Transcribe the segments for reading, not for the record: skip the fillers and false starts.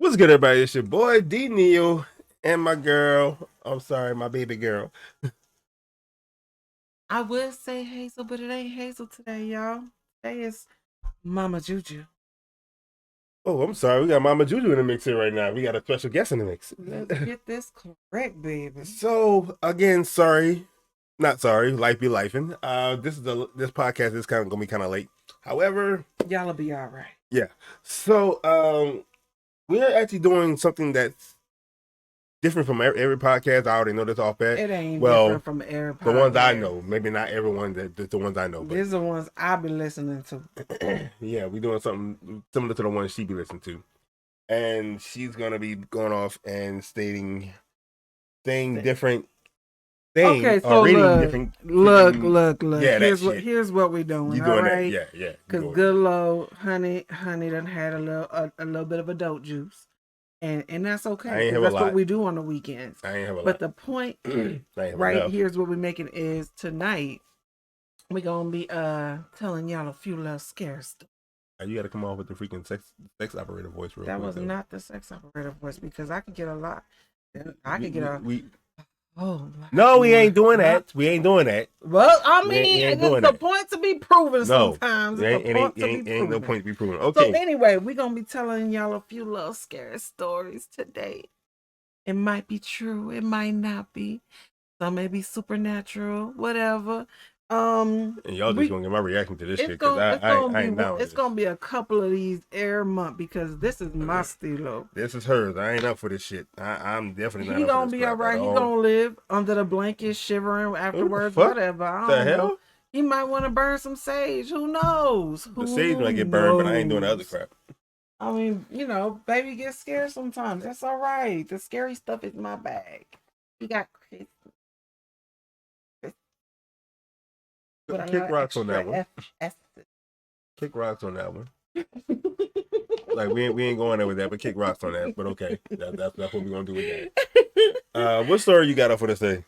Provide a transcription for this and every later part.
What's good, everybody? It's your boy D Neil and my girl. I'm sorry, my baby girl. I would say Hazel, but it ain't Hazel today, y'all. Today is Mama Juju. Oh, I'm sorry. We got Mama Juju in the mix here right now. We got a special guest in the mix. Let's get this correct, baby. So again, sorry, not sorry. Life be lifing. This podcast is kind of gonna be kind of late. However, Y'all'll be all right. yeah. So we're actually doing something that's different from every podcast. I already know this off bat. It ain't Well, different from every the ones I podcast. know, maybe not everyone. The ones I know. But These are the ones I be listening to. yeah, we doing something similar to the one she be listening to, and she's gonna be going off and saying different things Okay, or so reading look, different. look, freaking- look, look. Yeah, that here's what shit. here's what we doing. You All doing that? right, Yeah, yeah. you because doing good low, honey done had a little bit of adult juice, and that's I okay. ain't 'Cause have a that's what lot. we do on the weekends. I ain't have a lot. But the point, I ain't have right enough. here's what we're making is tonight we're gonna be telling y'all a few little scare stories. You got to come off with the freaking sex operator voice real That quick. was though. not the sex operator voice because I could get a lot. I We- could get a we- oh No, we ain't doing lot. that. We ain't doing that. Well, I We mean, ain't it's doing the that. point to be proven No, sometimes. it It's ain't, a it point ain't, to be ain't, proven. no point to be proven. So Okay. anyway, we're gonna be telling y'all a few little scary stories today. It might be true, it might not be. Some may be supernatural, whatever. And y'all just gonna get my reaction to this shit because I ain't down with it's this. gonna be a couple of these air month because this is my stilo. This is hers. I ain't up for this shit. I'm definitely not He up for gonna this be crap all right. at He all. gonna live under the blanket, shivering afterwards, fuck? whatever. I The don't know. hell? He might want to burn some sage. Who knows? The sage might get burned, but I ain't doing the other crap. I mean, baby gets scared sometimes. That's all right. The scary stuff is my bag. He got Chris. Kick rocks on that one. F. Kick rocks on that one. Like we ain't going there with that, but kick rocks on that. But okay, that's what we're gonna do with that. What story you got up for this day?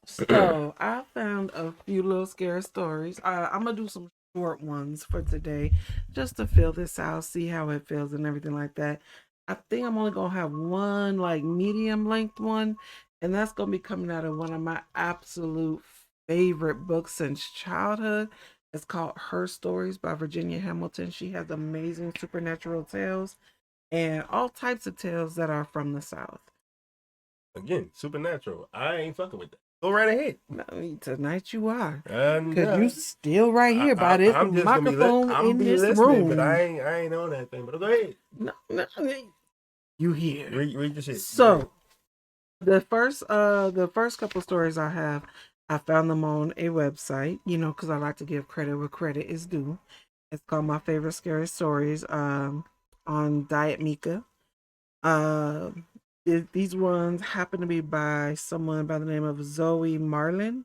So I found a few little scary stories. I'm gonna do some short ones for today, just to fill this out, see how it feels, and everything like that. I think I'm only gonna have one like medium length one, and that's gonna be coming out of one of my absolute favorite books since childhood. It's called Her Stories by Virginia Hamilton. She has amazing supernatural tales and all types of tales that are from the South. Again, supernatural. I ain't fucking with that. Go right ahead. No, tonight you are, And because you still right here by this I'm just microphone I'm in be this listening, room. but I ain't on that thing. But go ahead. No, you here. Read your shit. So the first couple stories I have, I found them on a website, because I like to give credit where credit is due. It's called My Favorite Scary Stories on Diet Mika. These ones happen to be by someone by the name of Zoe Marlin.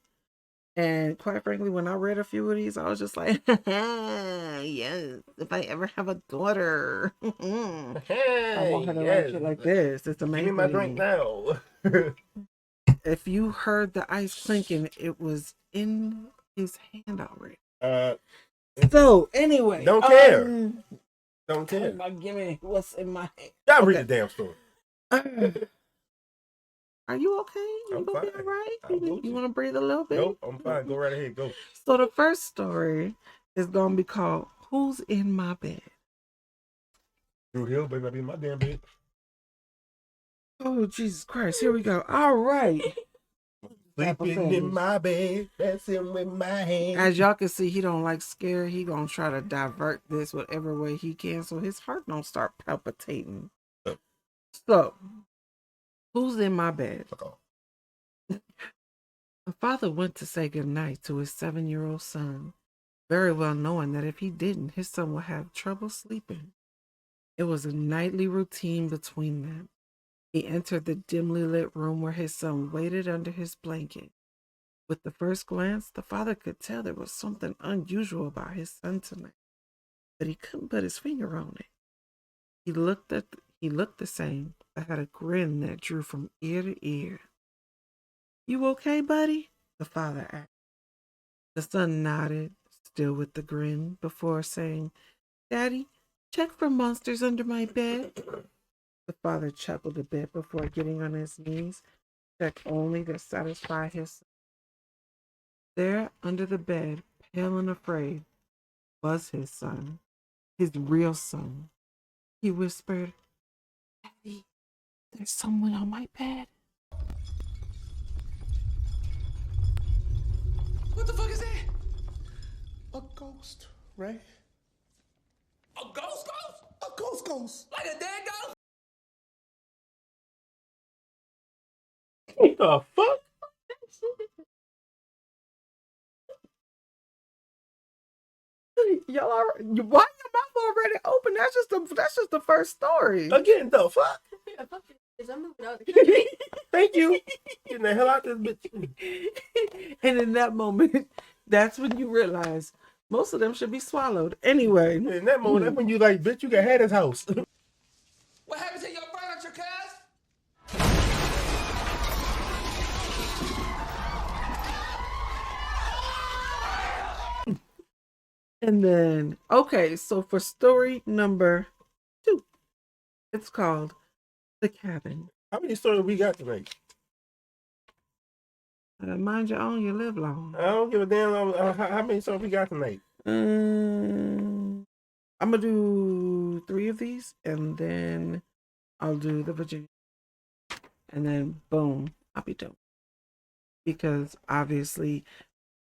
And quite frankly, when I read a few of these, I was just like, yes, if I ever have a daughter, I want her to write shit like this. It's amazing. Give me my drink now. If you heard the ice clinking, it was in his hand already. So anyway, don't care. Don't care. Give me what's in my hand. Y'all read the damn story. Are you okay? You I'm gonna fine. be all right? You Want to breathe a little bit? Nope, I'm fine. Go right ahead. Go. So the first story is gonna be called "Who's in My Bed?" Drew Hill, better not be in my damn bed. Oh Jesus Christ! Here we go. All right. Sleeping in my bed, messing with my hand. As y'all can see, he don't like scare. He gonna try to divert this whatever way he can, so his heart don't start palpitating. Oh. So, who's in my bed? Fuck off. A father went to say goodnight to his 7-year-old son, very well knowing that if he didn't, his son would have trouble sleeping. It was a nightly routine between them. He entered the dimly lit room where his son waited under his blanket. With the first glance, the father could tell there was something unusual about his son tonight, but he couldn't put his finger on it. He looked the same, but had a grin that drew from ear to ear. "You okay, buddy?" the father asked. The son nodded, still with the grin, before saying, "Daddy, check for monsters under my bed." The father chuckled a bit before getting on his knees, checked only to satisfy his son. There, under the bed, pale and afraid, was his son, his real son. He whispered, "Daddy, there's someone on my bed." What the fuck is that? A ghost, Ray. A ghost ghost? A ghost. Like a dead ghost? What the fuck? Y'all are, why your mouth already open? That's just the first story. Again, the fuck? I'm moving out. Thank you. Getting the hell out this bitch. And in that moment, that's when you realize most of them should be swallowed. Anyway. In that moment, that's when you like, bitch, you can have his house. What happened to your furniture, cuz? And then, okay, so for story number 2, it's called The Cabin. How many stories we got tonight? Mind your own, you live long. I don't give a damn how many stories we got tonight. I'm gonna do 3 of these, and then I'll do the Virginia, and then boom, I'll be done. Because obviously,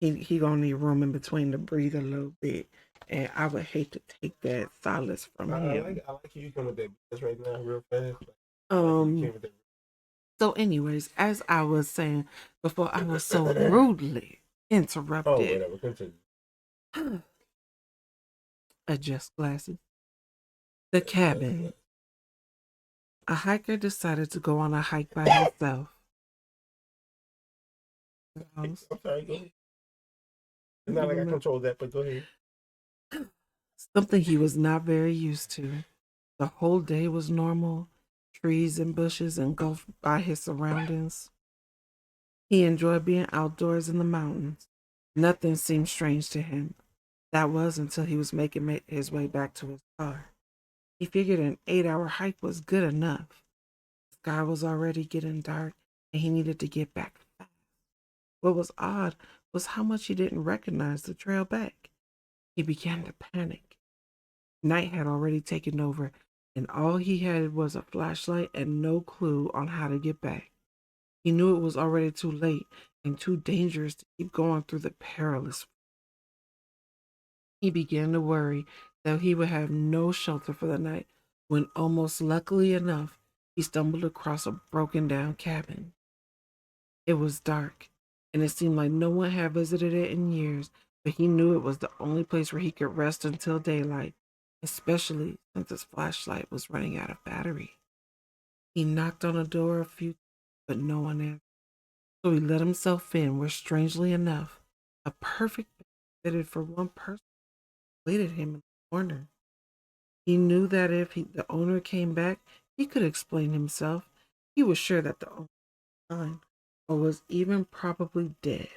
he gonna need room in between to breathe a little bit, and I would hate to take that solace from him. I like you coming with that bitch right now, real fast. So, anyways, as I was saying before, I was so rudely interrupted. Oh, whatever. Continue. Adjust glasses. The cabin. A hiker decided to go on a hike by himself. I'm sorry, go ahead. It's not like I control that, but go ahead. Something he was not very used to. The whole day was normal. Trees and bushes engulfed by his surroundings. He enjoyed being outdoors in the mountains. Nothing seemed strange to him. That was until he was making his way back to his car. He figured an 8-hour hike was good enough. The sky was already getting dark, and he needed to get back fast. What was odd was how much he didn't recognize the trail back. He began to panic. Night had already taken over, and all he had was a flashlight and no clue on how to get back. He knew it was already too late and too dangerous to keep going through the perilous. He began to worry that he would have no shelter for the night when, almost luckily enough, he stumbled across a broken down cabin. It was dark, and it seemed like no one had visited it in years, but he knew it was the only place where he could rest until daylight, especially since his flashlight was running out of battery. He knocked on the door a few times, but no one answered. So he let himself in, where, strangely enough, a perfect bed fitted for one person waited him in the corner. He knew that if the owner came back, he could explain himself. He was sure that the owner was fine, or was even probably dead.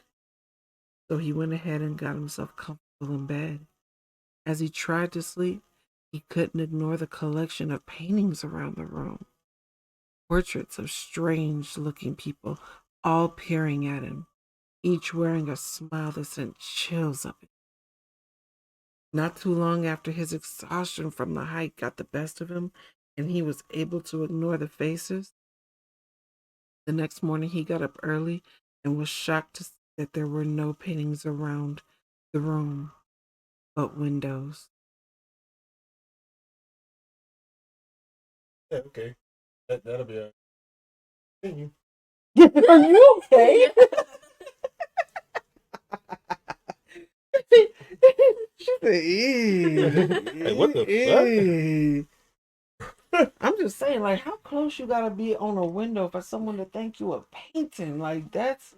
So he went ahead and got himself comfortable in bed. As he tried to sleep, he couldn't ignore the collection of paintings around the room. Portraits of strange-looking people, all peering at him, each wearing a smile that sent chills up his. Not too long after, his exhaustion from the hike got the best of him, and he was able to ignore the faces. The next morning, he got up early and was shocked to see that there were no paintings around the room, but windows. Yeah, okay. That'll be all right. Continue. Are you okay? Hey, what the fuck? I'm just saying, like, how close you gotta be on a window for someone to think you a painting? Like, that's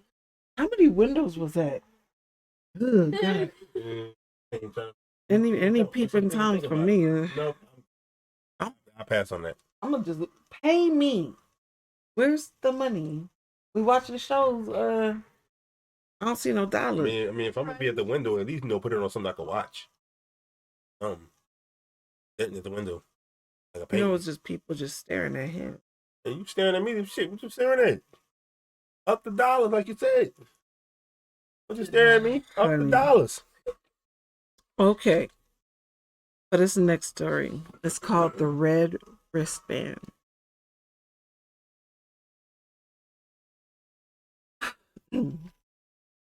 how many windows was that? Good God. Any peeping toms for me? No, I'll pass on that. I'm gonna just pay me. Where's the money? We watching shows. I don't see no dollars. I mean, if I'm gonna be at the window, at least put it on something I can watch. Sitting at the window, Like a You painting. know, it's just people just staring at him. And you staring at me, shit, what you staring at? Up the dollars, like you said. What you staring at me? Up the Honey. dollars. Okay. But this next story is called The Red Wristband.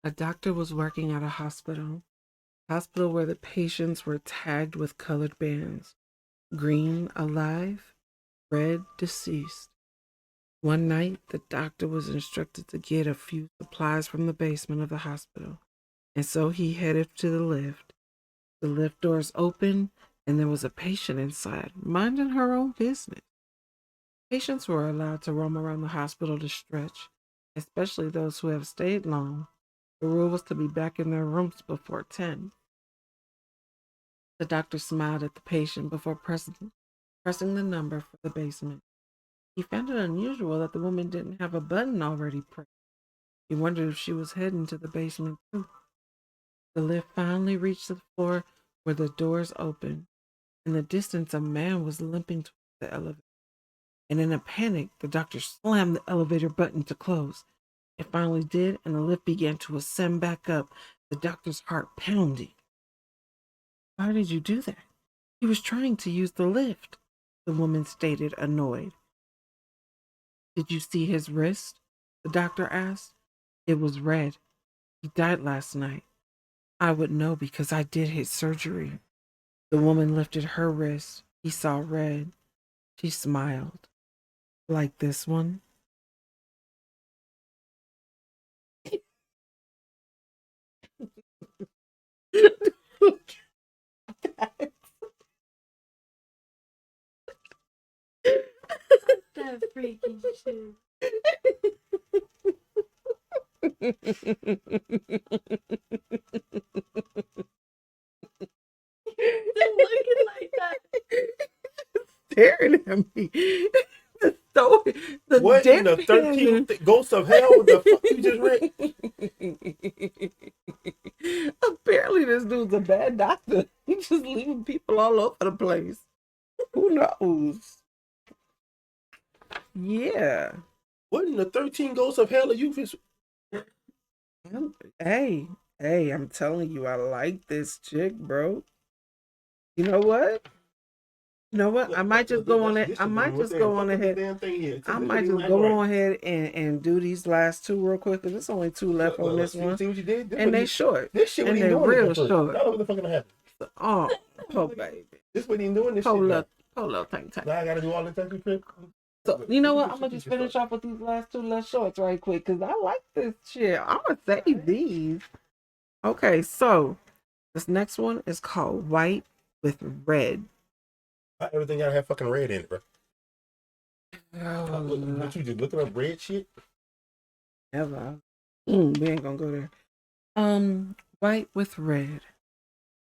A doctor was working at a hospital where the patients were tagged with colored bands. Green, alive; red, deceased. One night, the doctor was instructed to get a few supplies from the basement of the hospital, and so he headed to the lift. The lift doors opened, and there was a patient inside, minding her own business. Patients were allowed to roam around the hospital to stretch, especially those who have stayed long. The rule was to be back in their rooms before 10. The doctor smiled at the patient before pressing the number for the basement. He found it unusual that the woman didn't have a button already pressed. He wondered if she was heading to the basement too. The lift finally reached the floor where the doors opened. In the distance, a man was limping toward the elevator. And in a panic, the doctor slammed the elevator button to close. It finally did, and the lift began to ascend back up, the doctor's heart pounding. Why did you do that? He was trying to use the lift, the woman stated, annoyed. Did you see his wrist? The doctor asked. It was red. He died last night. I would know because I did his surgery. The woman lifted her wrist. He saw red. She smiled. Like this one? That freaking shit. Still looking like that. Staring at me. The What in the 13 Ghosts of Hell? What the fuck you just read? Apparently, this dude's a bad doctor. He's just leaving people all over the place. Who knows? Yeah. What in the 13 Ghosts of Hell are you? Hey, I'm telling you, I like this chick, bro. You know what? I might just go on it. I might just go on ahead. I might just go on ahead and do these last two real quick because there's only two left on this one. See what you did? And they short. This shit and wasn't they're even doing real this at first. short. Y'all know what the fuck gonna happen. Oh, poor baby. This wasn't even doing this Hold shit. up, tank. Now I gotta do all the technical shit. So you know what? I'm gonna just finish off with these last two little shorts right quick because I like this shit. I'm gonna save these. Okay, so this next one is called White with Red. Everything gotta have fucking red in it, bro. Oh, What you just looking up red shit? never. We ain't gonna go there. White with Red.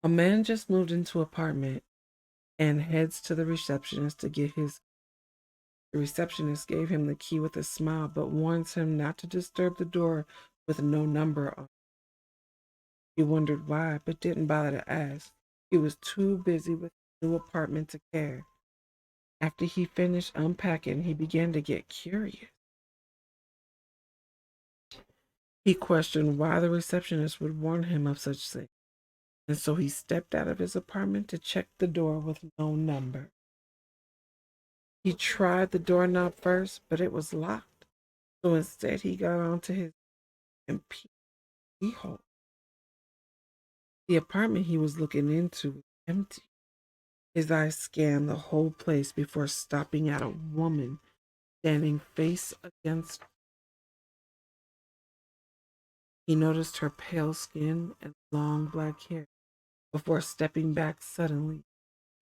A man just moved into an apartment and heads to the receptionist to get his. The receptionist gave him the key with a smile, but warns him not to disturb the door with no number on. He wondered why, but didn't bother to ask. He was too busy with the new apartment to care. After he finished unpacking, he began to get curious. He questioned why the receptionist would warn him of such things, and so he stepped out of his apartment to check the door with no number. He tried the doorknob first, but it was locked, so instead he got onto his keyhole. The apartment he was looking into was empty. His eyes scanned the whole place before stopping at a woman standing face against. He noticed her pale skin and long black hair before stepping back suddenly,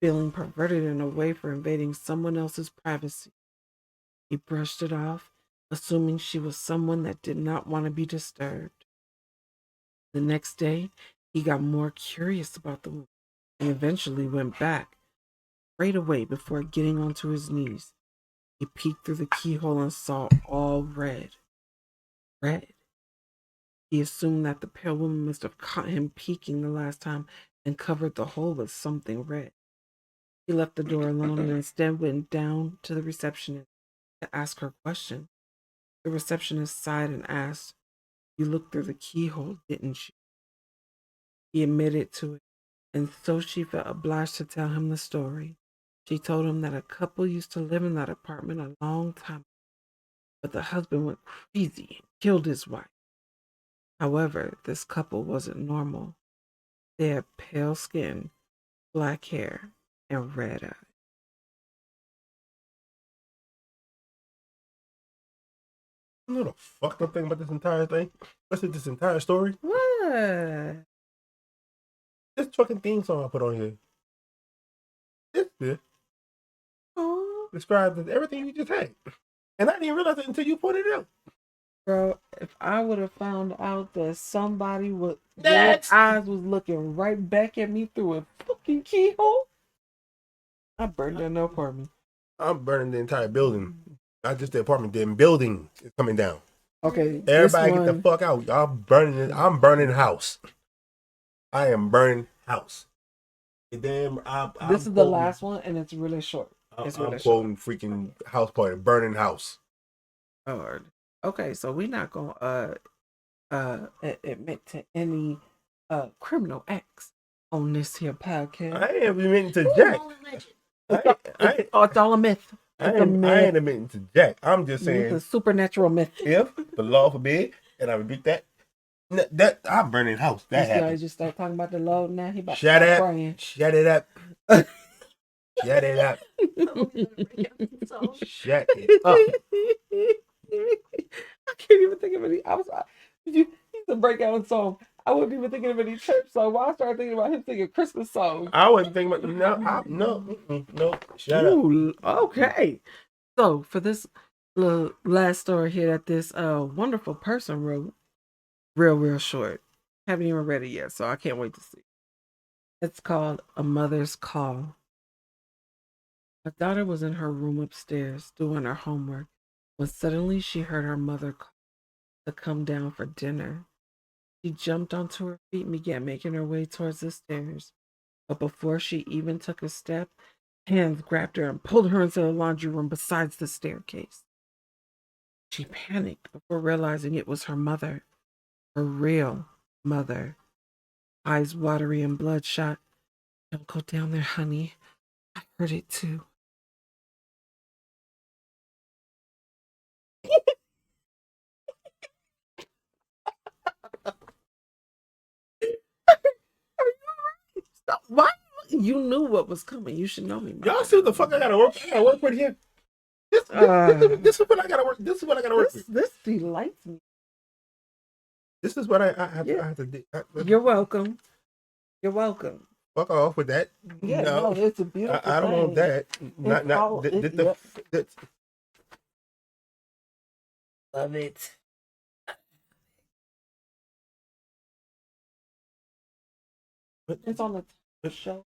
feeling perverted in a way for invading someone else's privacy. He brushed it off, assuming she was someone that did not want to be disturbed. The next day, he got more curious about the woman and eventually went back right away before getting onto his knees. He peeked through the keyhole and saw all red. Red. He assumed that the pale woman must have caught him peeking the last time and covered the hole with something red. He left the door alone and instead went down to the receptionist to ask her a question. The receptionist sighed and asked, "You looked through the keyhole, didn't you?" He admitted to it, and so she felt obliged to tell him the story. She told him that a couple used to live in that apartment a long time ago, but the husband went crazy and killed his wife. However, this couple wasn't normal. They had pale skin, black hair, and red eyes. You know the fucked up thing about this entire thing? Listen to this entire story. What? This fucking theme song I put on here. This Oh, describes everything you just had. And I didn't realize it until you pointed it out. bro, if I would have found out that somebody with Next. red eyes was looking right back at me through a fucking keyhole, I burned down the apartment. I'm burning the entire building. Not just the apartment, the building is coming down. Okay, Everybody get the fuck out. Y'all burning it. I'm burning house. I am burning house. Damn, This is the last one, and it's really short. It's I'm really quoting freaking house party, burning house. Lord. Okay, so we're not gonna admit to any criminal acts on this here podcast. I ain't admitting to Jack. It's all a myth. I It's a ain't myth. admitting to Jack. I'm just saying, It's a supernatural myth. if the law forbid, and I repeat that I'm burning house. That You see how he happened. just started talking about the Lord now? He about Shut to up. start praying. Shut it up. Shut it up. Shut it up. I can't even think of any. He's a breakout song. I wasn't even thinking of any church song. Why I started thinking about him singing Christmas songs. I wasn't thinking about no. Shut up. Ooh, okay. So for this little last story here that this wonderful person wrote, real short. Haven't even read it yet, so I can't wait to see. It's called A Mother's Call. My daughter was in her room upstairs doing her homework when suddenly she heard her mother call to come down for dinner. She jumped onto her feet and began making her way towards the stairs. But before she even took a step, hands grabbed her and pulled her into the laundry room besides the staircase. She panicked before realizing it was her mother, her real mother. Eyes watery and bloodshot. "Don't go down there, honey. I heard it too." Stop. Why? You knew what was coming. You should know me. Y'all see what the fuck I gotta work? I gotta work with here. This is what I gotta work. This is what I gotta work with. This delights me. This is what I have to do. You're welcome. You're welcome. Fuck off with that. Yeah, no, it's a beautiful I don't thing. want that. Love it. It's on the show.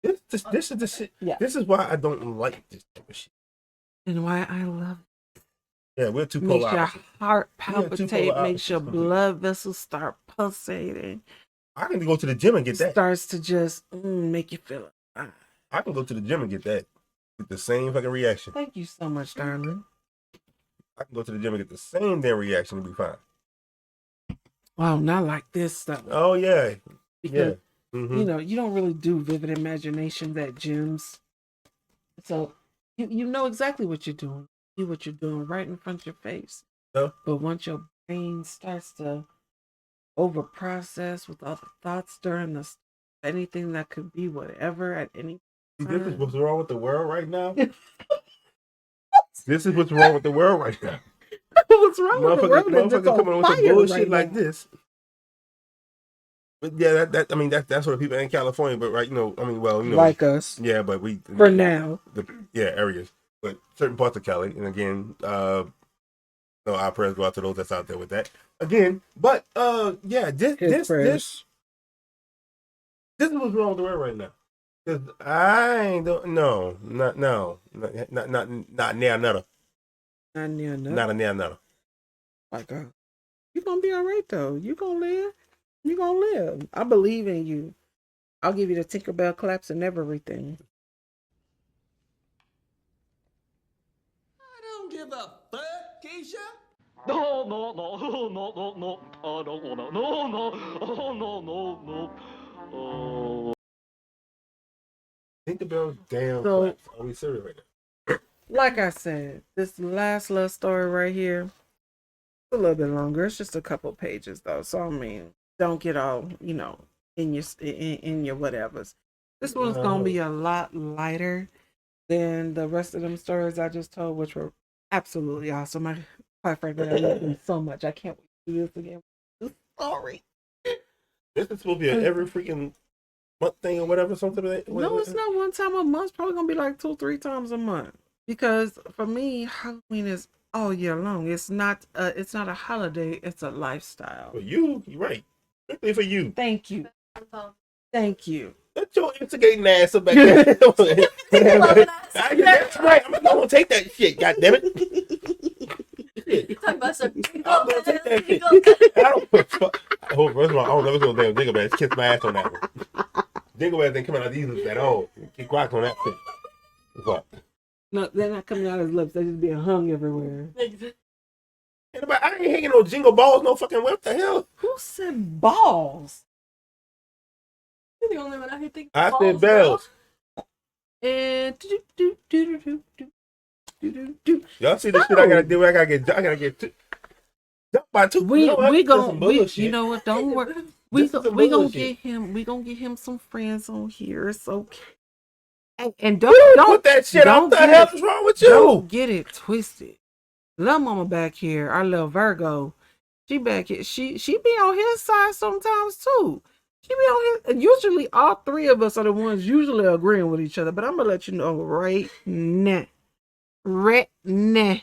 This is the shit. Yeah. This is why I don't like this type of shit. And why I love it. Yeah, we're too Makes polar your opposites. heart We are two palpitate, polar makes your opposites. blood vessels start pulsating. I can go to the gym and get that. Starts to just make you feel it. I can go to the gym and get that. Get the same fucking reaction. Thank you so much, darling. I can go to the gym and get the same damn reaction and be fine. Wow, not like this stuff. Oh yeah. Because Yeah. you know, you don't really do vivid imaginations at gyms. So you know exactly what you're doing. See what you're doing right in front of your face. No. But once your brain starts to over process with all the thoughts during the anything that could be whatever at any See, time. this is what's wrong with the world right now. This is what's wrong with the world right now. What's wrong with the world? Motherfucker coming with some bullshit like this. But yeah, that's what people in California. But right, Like us. Yeah, but we For now. Areas, but certain parts of Cali, and again, our prayers go out to those that's out there with that. Again, but this is what's wrong with the world right now. Because I ain't not near another. Not near enough. Not a near another. Like, you're gonna be all right though. You're gonna live. You're gonna live. I believe in you. I'll give you the Tinkerbell claps and everything. I don't give a fuck, Keisha. No, no, no, no, no, no. I don't wanna. No, no, oh, no, no, no. Oh. Tinkerbell's damn So- claps. Are we serious right now? Like I said, this last little story right here, it's a little bit longer. It's just a couple pages though. So I mean, don't get all, in your whatevers. This one's gonna be a lot lighter than the rest of them stories I just told, which were absolutely awesome. I quite frankly I love them so much. I can't wait to do this again. Sorry. This is supposed to be a every freaking month thing or whatever, something like that. No, it's not one time a month. It's probably gonna be like 2-3 times a month. Because for me, Halloween is all year long. It's not a holiday, it's a lifestyle. For you, you're right. Strictly for you. Thank you. Thank you. Let your instigating ass up back there. That's right. I'm gonna take that shit, goddammit. Talk about some I'm gonna take that shit. I don't first of all, I don't know if it's gonna damn Jingle Bells. Kiss my ass on that one. Jingle Bells ain't coming out these lips at all. Kick rocks on that shit. What? No, they're not coming out of his lips. They're just being hung everywhere. I ain't hanging no jingle balls, no fucking what the hell? Who said balls? You're the only one out here thinking I balls, said bells. And Y'all see the shit I gotta do? I gotta get jumped by two. we This is gonna bullshit. you know what? Don't worry. This is some We gonna bullshit. get him some friends on here. It's okay. And You don't put that shit out. don't The get hell it- is wrong with you? Don't get it twisted. Lil Mama back here, our little Virgo, she back here. She be on his side sometimes too. She be on his. And usually, all three of us are the ones usually agreeing with each other. But I'm gonna let you know right now,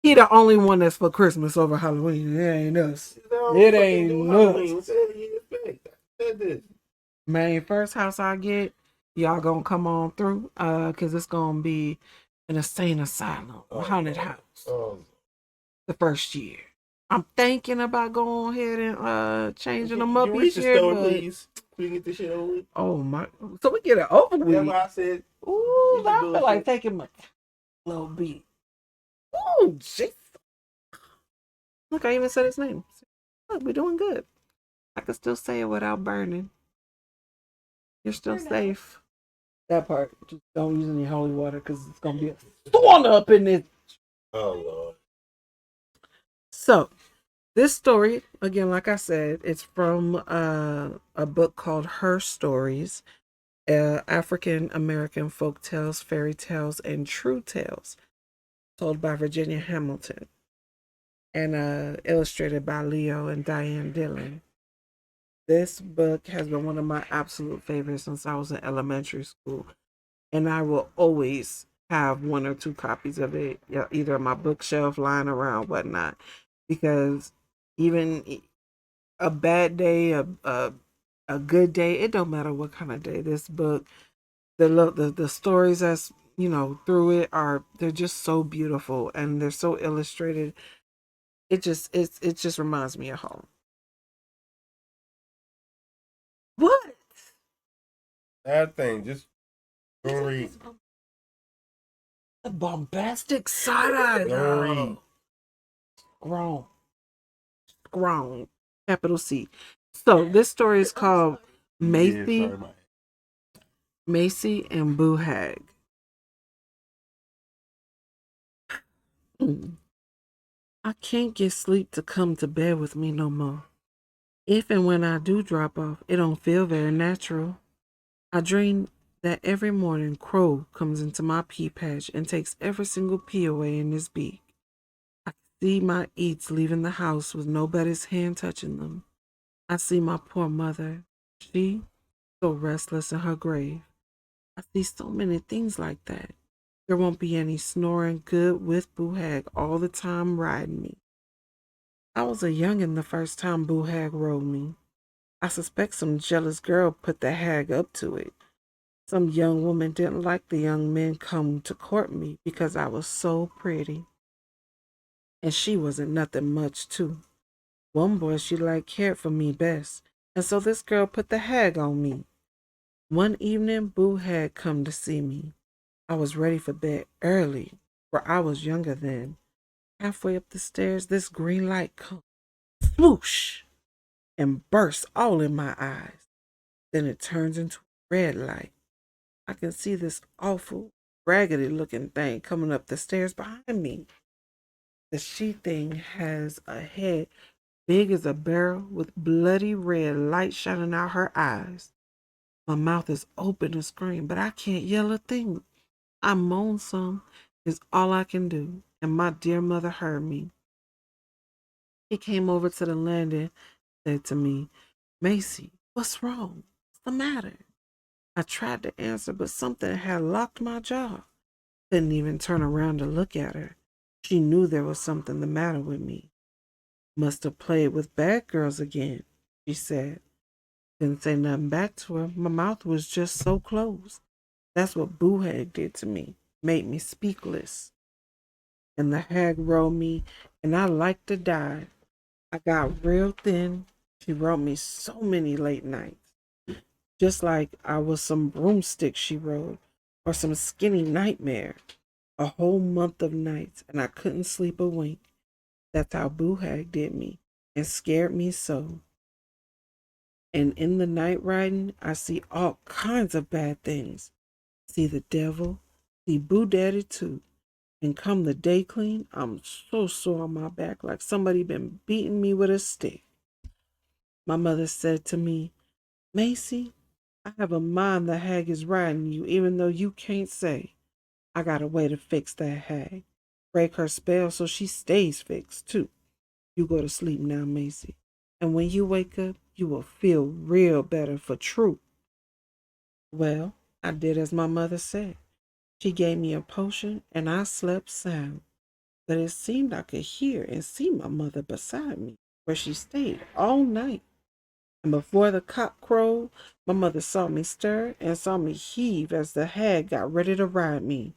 he the only one that's for Christmas over Halloween. It ain't us. It ain't us. Man, first house I get, y'all gonna come on through, cause it's gonna be an insane asylum, a haunted house. The first year, I'm thinking about going ahead and changing them up each year. Please. We get this shit over with. Oh my! So we get it over That's with. why I said. Ooh, I feel like bullshit. taking my little beat. Ooh, jeez. Look, I even said his name. Look, we're doing good. I can still say it without burning. You're still For now. safe. That part. Just don't use any holy water because it's gonna be a storm up in it. Oh Lord. So, this story, again, like I said, it's from a book called Her Stories, African American Folk Tales, Fairy Tales, and True Tales, told by Virginia Hamilton, and illustrated by Leo and Diane Dillon. This book has been one of my absolute favorites since I was in elementary school, and I will always have 1 or 2 copies of it, either on my bookshelf, lying around, whatnot, because even a bad day, a good day, it don't matter what kind of day. This book, the stories that's through it they're just so beautiful and they're so illustrated. It just reminds me of home. What? That thing just don't read. The bombastic side eye. Don't read. Grown. Capital C. So this story is called Macy, Yeah, sorry, Macy and Boo Hag. I can't get sleep to come to bed with me no more. If and when I do drop off, it don't feel very natural. I dream that every morning Crow comes into my pea patch and takes every single pea away in his beak. I see my eats leaving the house with nobody's hand touching them. I see my poor mother. She so restless in her grave. I see so many things like that. There won't be any snoring good with Boo Hag all the time riding me. I was a youngin' the first time Boo Hag rode me. I suspect some jealous girl put the hag up to it. Some young woman didn't like the young men come to court me because I was so pretty. And she wasn't nothing much too. One boy she liked cared for me best. And so this girl put the hag on me. One evening, Boo had come to see me. I was ready for bed early, for I was younger then. Halfway up the stairs, this green light comes, swoosh, and bursts all in my eyes. Then it turns into a red light. I can see this awful, raggedy looking thing coming up the stairs behind me. The she thing has a head big as a barrel with bloody red light shining out her eyes. My mouth is open to scream, but I can't yell a thing. I moan some, is all I can do, and my dear mother heard me. He came over to the landing, said to me, Macy, what's wrong? What's the matter? I tried to answer, but something had locked my jaw. Couldn't even turn around to look at her. She knew there was something the matter with me. Must have played with bad girls again, she said. Didn't say nothing back to her. My mouth was just so closed. That's what Boo Hag did to me. Made me speechless. And the hag rolled me, and I like to die. I got real thin. She wrote me so many late nights. Just like I was some broomstick she rode, or some skinny nightmare. A whole month of nights, and I couldn't sleep a wink. That's how Boo Hag did me, and scared me so. And in the night riding, I see all kinds of bad things. See the devil, see Boo Daddy too. And come the day clean, I'm so sore on my back like somebody been beating me with a stick. My mother said to me, Macy, I have a mind the hag is riding you even though you can't say. I got a way to fix that hag. Break her spell so she stays fixed too. You go to sleep now, Macy. And when you wake up, you will feel real better for true. Well, I did as my mother said. She gave me a potion and I slept sound. But it seemed I could hear and see my mother beside me, where she stayed all night. And before the cock crowed, my mother saw me stir and saw me heave as the hag got ready to ride me.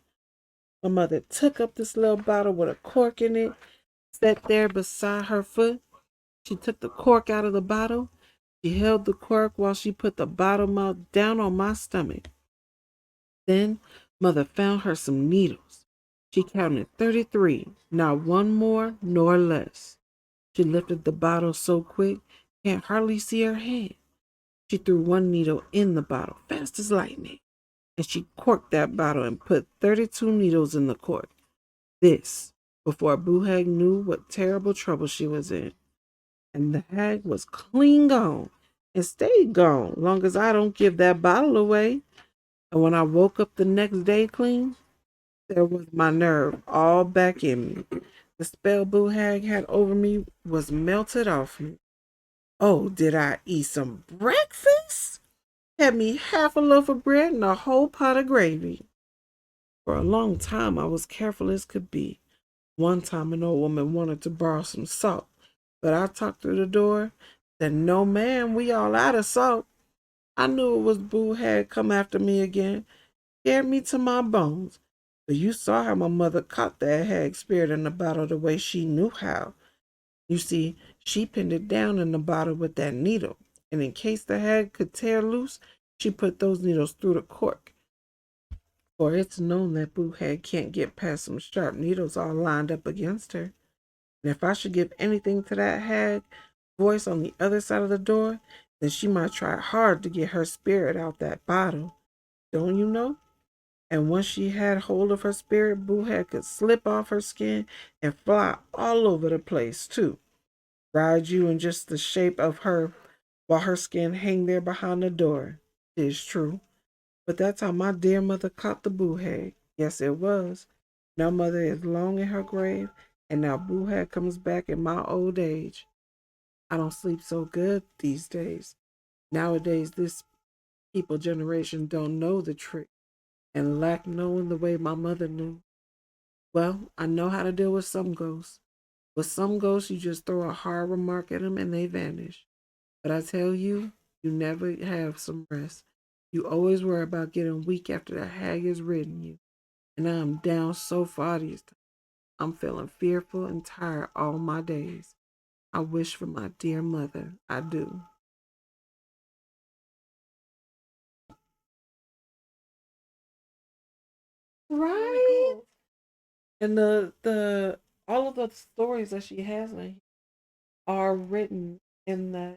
My mother took up this little bottle with a cork in it, sat there beside her foot. She took the cork out of the bottle. She held the cork while she put the bottle mouth down on my stomach. Then mother found her some needles. She counted 33, not one more nor less. She lifted the bottle so quick, can't hardly see her hand. She threw one needle in the bottle, fast as lightning, and she corked that bottle and put 32 needles in the cork. This, before Boo Hag knew what terrible trouble she was in. And the hag was clean gone and stayed gone long as I don't give that bottle away. And when I woke up the next day clean, there was my nerve all back in me. The spell Boo Hag had over me was melted off me. Oh, did I eat some breakfast? Had me half a loaf of bread and a whole pot of gravy. For a long time, I was careful as could be. One time, an old woman wanted to borrow some salt, but I talked through the door, said, No, ma'am, we all out of salt. I knew it was Boo had come after me again, scared me to my bones. But you saw how my mother caught that hag spirit in the bottle the way she knew how. You see, she pinned it down in the bottle with that needle, and in case the hag could tear loose, she put those needles through the cork. For it's known that Boo Hag can't get past some sharp needles all lined up against her. And if I should give anything to that hag voice on the other side of the door, then she might try hard to get her spirit out that bottle. Don't you know? And once she had hold of her spirit, Boo Hag could slip off her skin and fly all over the place, too. Ride you in just the shape of her while her skin hang there behind the door. 'Tis true. But that's how my dear mother caught the Boo Hag. Yes, it was. Now mother is long in her grave, and now Boo Hag comes back in my old age. I don't sleep so good these days. Nowadays, this people generation don't know the trick and lack knowing the way my mother knew. Well, I know how to deal with some ghosts. With some ghosts, you just throw a hard remark at them and they vanish. But I tell you, you never have some rest. You always worry about getting weak after the hag has ridden you. And I am down so far these times. I'm feeling fearful and tired all my days. I wish for my dear mother. I do. Right? Cool. And the all of the stories that she has in here are written in that,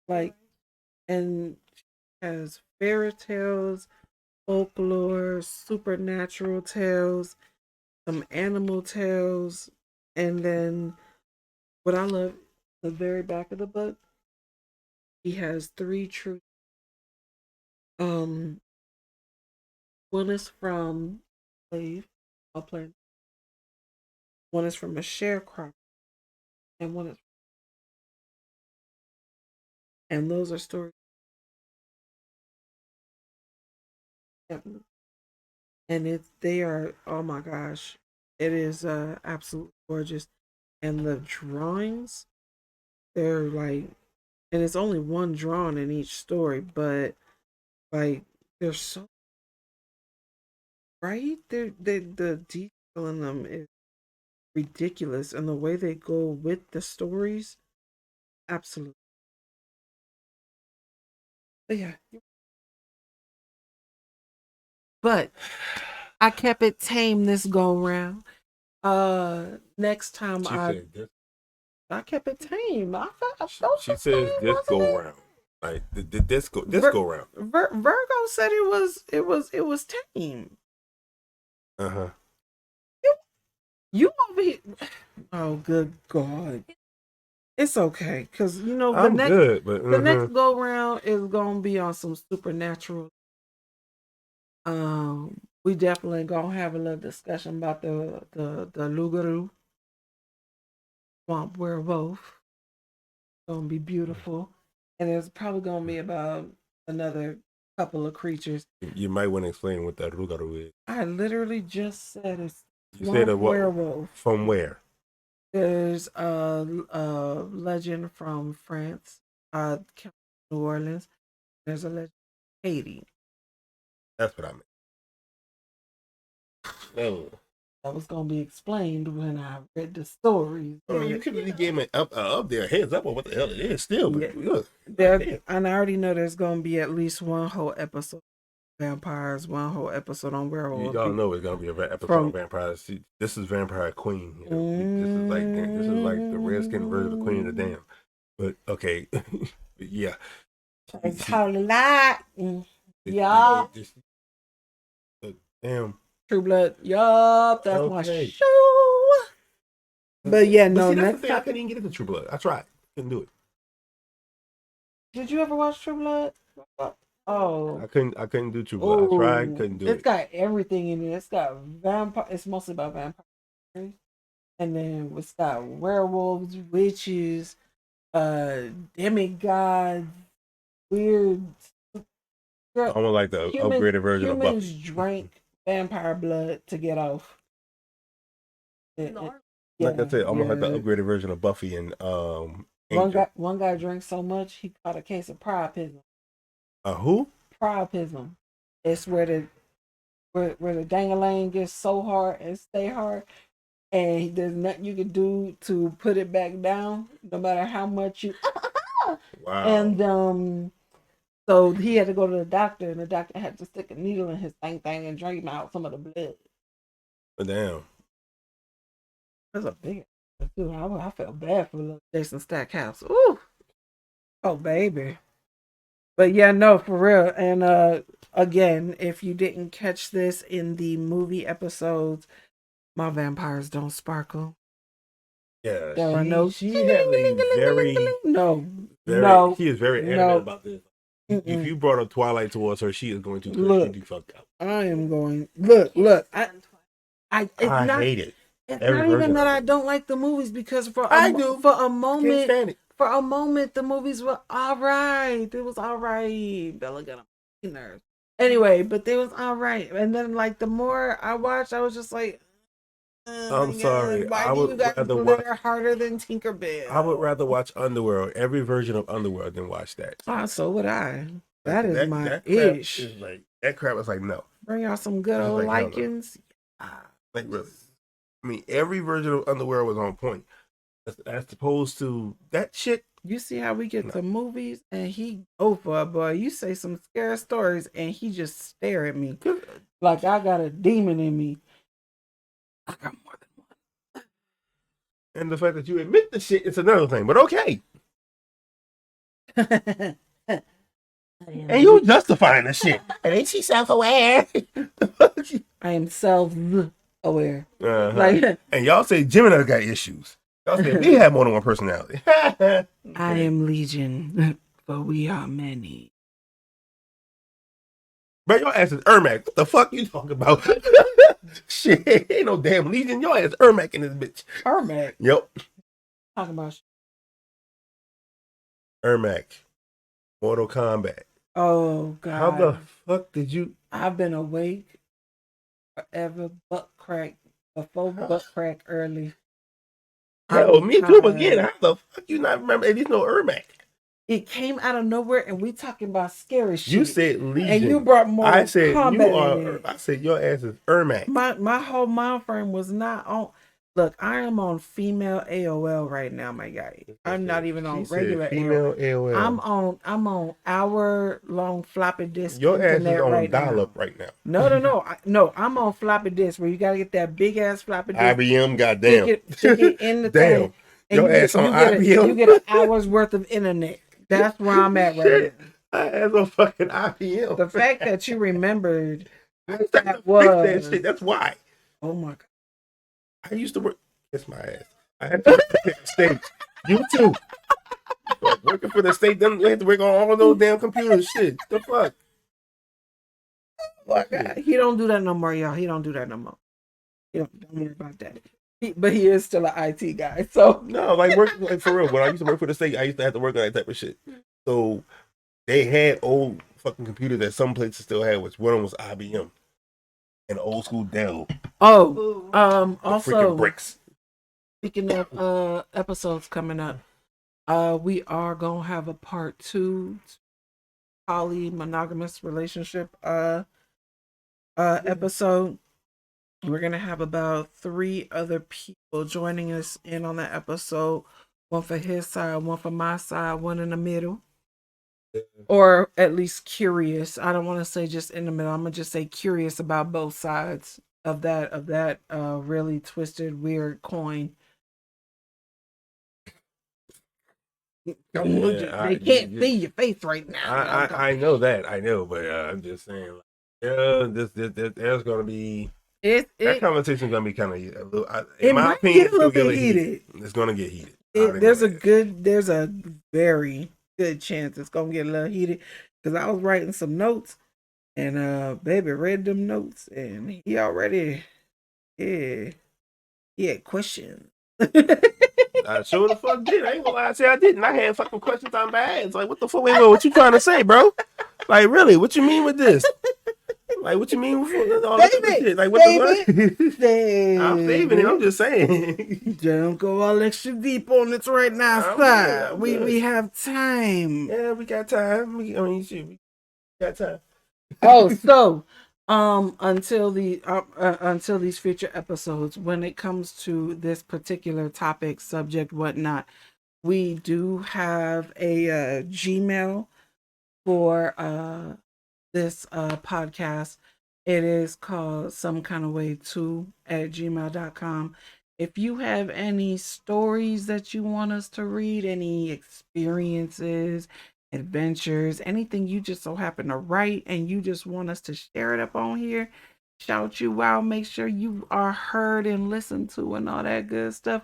like, and she has fairy tales, folklore, supernatural tales, some animal tales, and then what I love, the very back of the book, he has three true. Um, one is from slave, I'll play. One is from a sharecropper, and one is, and those are stories. And it's they are, oh my gosh, it is absolutely gorgeous, and the drawings, they're like, and it's only one drawn in each story, but like they're so right. They the detail in them is ridiculous, and the way they go with the stories, absolutely. But yeah, but I kept it tame this go round. Next time She said this. I kept it tame. I She, felt she the says tame, this wasn't go it? round. Like the this go round. Virgo said it was tame. Uh huh. You over here? Oh, good God! It's okay, cause you know I'm good, but the next go round is gonna be on some supernatural. We definitely gonna have a little discussion about the Lugaru swamp werewolf. Gonna be beautiful, and it's probably gonna be about another couple of creatures. you might want to explain what that rugaru is. I literally just said it's You said swamp what? werewolf. From where? There's a legend from France, New Orleans. There's a legend from Haiti. That's what I meant. No. That was gonna be explained when I read the stories. I mean, you could really give me up there heads up on what the hell it is still, but Yeah. look, There, and I already know there's gonna be at least one whole episode on vampires, one whole episode on werewolves. y'all know it's gonna be a episode From- on vampires. See, this is Vampire Queen. You know? This is like the redskin version of Queen of the Dam. But okay, yeah. It's a lot. Yeah. Damn. True Blood. Yup, that's my Okay. show. But yeah, no. See, that's the Next thing. I time, couldn't even get into True Blood. I tried. Couldn't do it. did you ever watch True Blood? Oh, I couldn't do True Blood. I tried. Couldn't do it. It's got everything in it. It's got vampire. It's mostly about vampires, and then it's got werewolves, witches, demigods, weird. Almost like the upgraded version of Humans Buffy. drank vampire blood to get off. Like I said, almost like the upgraded version of Buffy and Angel. One guy drank so much he caught a case of priapism. Who? Priapism. It's where the dangling gets so hard and stay hard, and there's nothing you can do to put it back down, no matter how much you. Wow. And so he had to go to the doctor, and the doctor had to stick a needle in his thing and drain out some of the blood. Damn. That's a big. Dude, I felt bad for little Jason Stackhouse. Ooh, oh baby. But yeah, no, for real. And again, if you didn't catch this in the movie episodes, my vampires don't sparkle. Yeah, There are no. She has a very no. She is very adamant about this. If you brought up Twilight towards her, she is going to curse you fucked up. I am going. Look. I hate it. It's not even that I don't like the movies, because for a moment, the movies were all right. It was all right. Bella got on my nerves. Anyway, but they was all right. And then, like, the more I watched, I was just like, I'm sorry. Why do you guys glitter harder than Tinkerbell? I would rather watch Underworld, every version of Underworld, than watch that. So would I. That my ish. That crap is like, no. Bring out some good old lichens. Like, really. I mean, every version of Underworld was on point. As opposed to that shit, You see how we get to movies and he go for it, boy. You say some scary stories and he just stare at me like I got a demon in me. I got more than And the fact that you admit the shit is another thing, but okay. one. And you justifying the shit. And ain't she self-aware? I am self-aware. Uh-huh. Like, and y'all say Gemini got issues. Y'all say we have more than one personality. I am Legion, but we are many. But your ass is Ermac. What the fuck you talking about? Shit, ain't no damn Legion. Your ass Ermac in this bitch. Ermac? Yep. Talking about Ermac. Mortal Kombat. Oh, God. How the fuck did you... I've been awake forever, butt crack, before butt crack early. Hell, me too, but again, how the fuck you not remember? At least no Ermac. It came out of nowhere, and we talking about scary shit. You said Legion. And you brought more I said combat you are. in it. I said your ass is Ermac. My whole mind frame was not on. Look, I am on female AOL right now, my guy. I'm not even on regular female AOL. I'm on hour-long floppy disk. Your ass internet is on right dial-up right now. No. I'm on floppy disk where you gotta get that big ass floppy disk. IBM, goddamn. Stick it in the Damn. thing. And Your ass on IBM. You get an hour's worth of internet. That's where I'm at right now. I ass on fucking IBM. The fact that you remembered that was... shit. That's why. Oh my God. I used to work. Kiss my ass. I had to work for the state. You too. Working for the state, then we had to work on all of those damn computers. Shit. The fuck? He don't do that no more, y'all. He don't do that no more. Don't worry about that. But he is still an IT guy. So no, like for real. When I used to work for the state, I used to have to work on that type of shit. So they had old fucking computers that some places still had, which one was IBM and old school Dell. Oh, also freaking bricks. Speaking of episodes coming up, we are gonna have a part 2 poly-monogamous relationship episode. We're gonna have about 3 other people joining us in on that episode. One for his side, one for my side, one in the middle. Or at least curious. I don't want to say just in the middle. I'm gonna just say curious about both sides of that really twisted, weird coin. They can't see your face right now. I know that. I know, but I'm just saying. There's gonna be that conversation's gonna be kind of. In my opinion, it's gonna get heated. It's gonna get heated. There's a very good chance it's gonna get a little heated because I was writing some notes and baby read them notes and he already he had questions. I sure the fuck did. I ain't gonna lie. I say I didn't. I had fucking questions on my ass. Like, what the fuck? Wait, what you trying to say, bro? Like, really? What you mean with this? Like, what you mean with all this shit? Like, what the fuck? I'm saving it. I'm just saying. Don't go all extra deep on it right now, sir. We have time. Yeah, we got time. Shit, we got time. Oh, so until these future episodes, when it comes to this particular topic, subject, whatnot, we do have a Gmail for this podcast. It is called somekinda2@gmail.com. If you have any stories that you want us to read, any experiences, adventures, anything you just so happen to write and you just want us to share it up on here, shout you out, make sure you are heard and listened to and all that good stuff,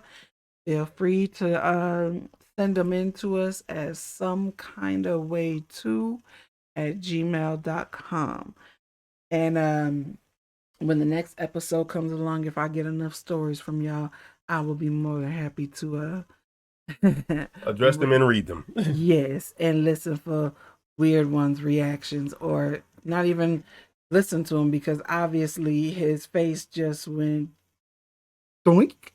feel free to send them in to us as somekinda2@gmail.com. And when the next episode comes along, if I get enough stories from y'all, I will be more than happy to address them and read them. Yes, and listen for weird ones' reactions, or not even listen to him because obviously his face just went doink,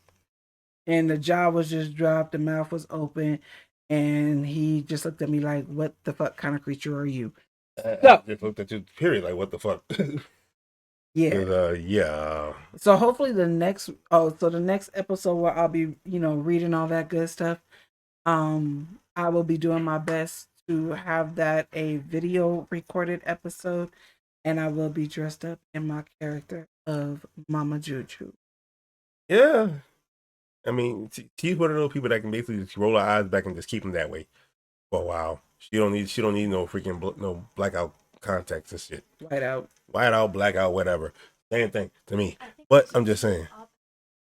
and the jaw was just dropped, the mouth was open, and he just looked at me like, "What the fuck kind of creature are you?" I just looked at you. Period. Like, what the fuck? Yeah. Yeah. So hopefully the next episode where I'll be, reading all that good stuff. I will be doing my best to have that a video recorded episode, and I will be dressed up in my character of Mama Juju. Yeah. I mean, she's one of those people that can basically just roll her eyes back and just keep them that way for a while. She don't need no freaking no blackout contacts and shit. White out, blackout, whatever. Same thing to me. But I'm just saying.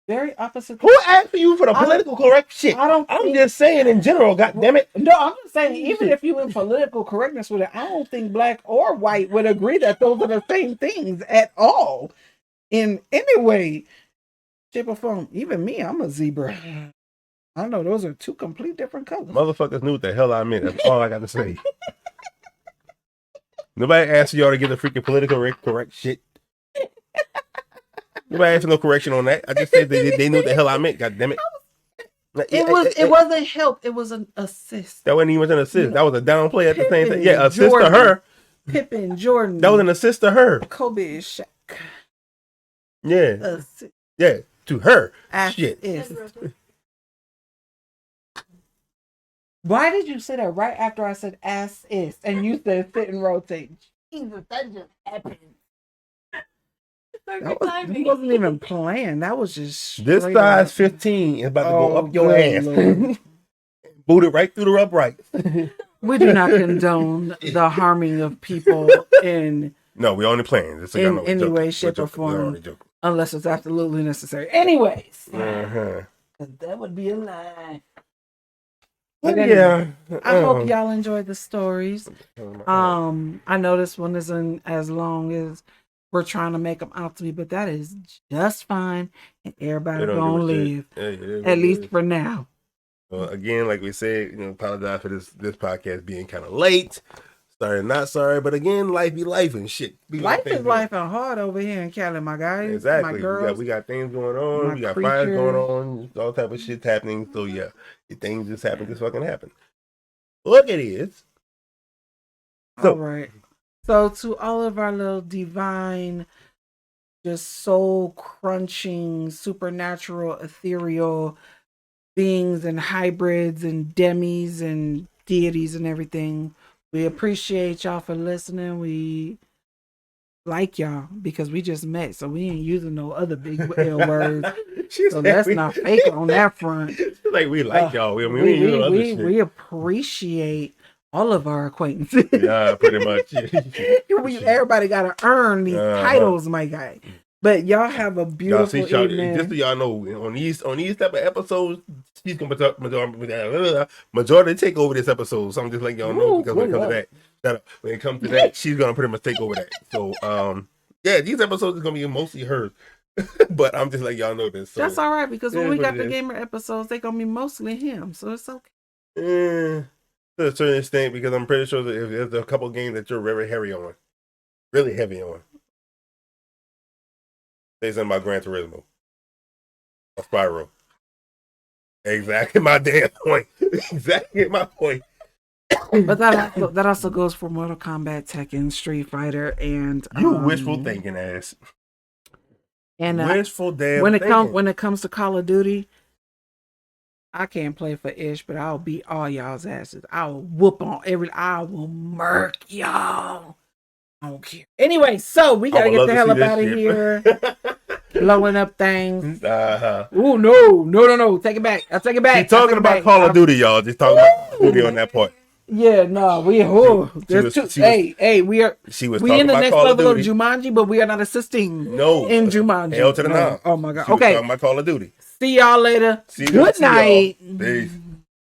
very opposite. Who asked you for the political correct shit? I'm just saying in general. God damn it. No, I'm just saying. Even if you in political correctness with it, I don't think black or white would agree that those are the same things at all. In any way, shape, or form. Even me, I'm a zebra. I know those are two complete different colors. Motherfuckers knew what the hell I meant. That's all I got to say. Nobody asked y'all to get the freaking political correct shit. Nobody asked for no correction on that. I just said they knew what the hell I meant. God damn it! It wasn't help. It was an assist. That wasn't even an assist. That was a downplay at the same time. Yeah, assist Jordan, to her. Pippen, Jordan. That was an assist to her. Kobe, Shaq. Yeah, Assist. yeah, to her. Shit. Why did you say that right after I said ass is and you said sit and rotate? Jesus, that just happened. He wasn't even playing. That was just this size 15 is about to go up your ass. Boot it right through the uprights. We do not condone the harming of people in no, we only playing. This in any way, shape, or form, unless it's absolutely necessary. Anyways, that would be a lie. But anyway, I hope y'all enjoyed the stories. I know this one isn't as long as we're trying to make them out to be, but that is just fine, and everybody gonna live at least for now. Again, like we said, apologize for this podcast being kind of late. Sorry, not sorry, but again, life be life and shit. Life is life and hard over here in Cali, my guys. Exactly. My girls, we got things going on. We got fires going on. All type of shit happening. So yeah, things just happen. Just fucking happen. Look, it is. So, all right. So to all of our little divine, just soul crunching, supernatural, ethereal beings and hybrids and demis and deities and everything, we appreciate y'all for listening. We like y'all because we just met, so we ain't using no other big L words. So let's not fake it on that front. Like we like y'all. We appreciate all of our acquaintances. Yeah, pretty much. Everybody got to earn these titles, my guy. But y'all have a beautiful evening. Just so y'all know, on these type of episodes, she's gonna majority take over this episode. So I'm just letting y'all know because when it comes to that, she's gonna pretty much take over that. So yeah, these episodes is gonna be mostly hers. But I'm just letting y'all know this. So. That's all right because when we got the gamer episodes, they're gonna be mostly him. So it's okay. To a certain extent, because I'm pretty sure that if there's a couple games that you're very heavy on, really heavy on. Say something about Gran Turismo. Or Spyro. Exactly my damn point. Exactly my point. But that also goes for Mortal Kombat, Tekken, Street Fighter, and you wishful thinking ass. And wishful damn when it comes to Call of Duty, I can't play for Ish, but I'll beat all y'all's asses. I will whoop on I will murk y'all. I don't care. Anyway, so we gotta get the hell up out of here. Blowing up things. Oh no. Take it back. I'll take it back. She's talking about Call of Duty, y'all. Just talking about Call of Duty on that part. Yeah, no, we in the next level of Jumanji, but we are not assisting in Jumanji. Hell to the no. Oh my god. Okay. Talking about Call of Duty. See y'all later. Good night. Peace.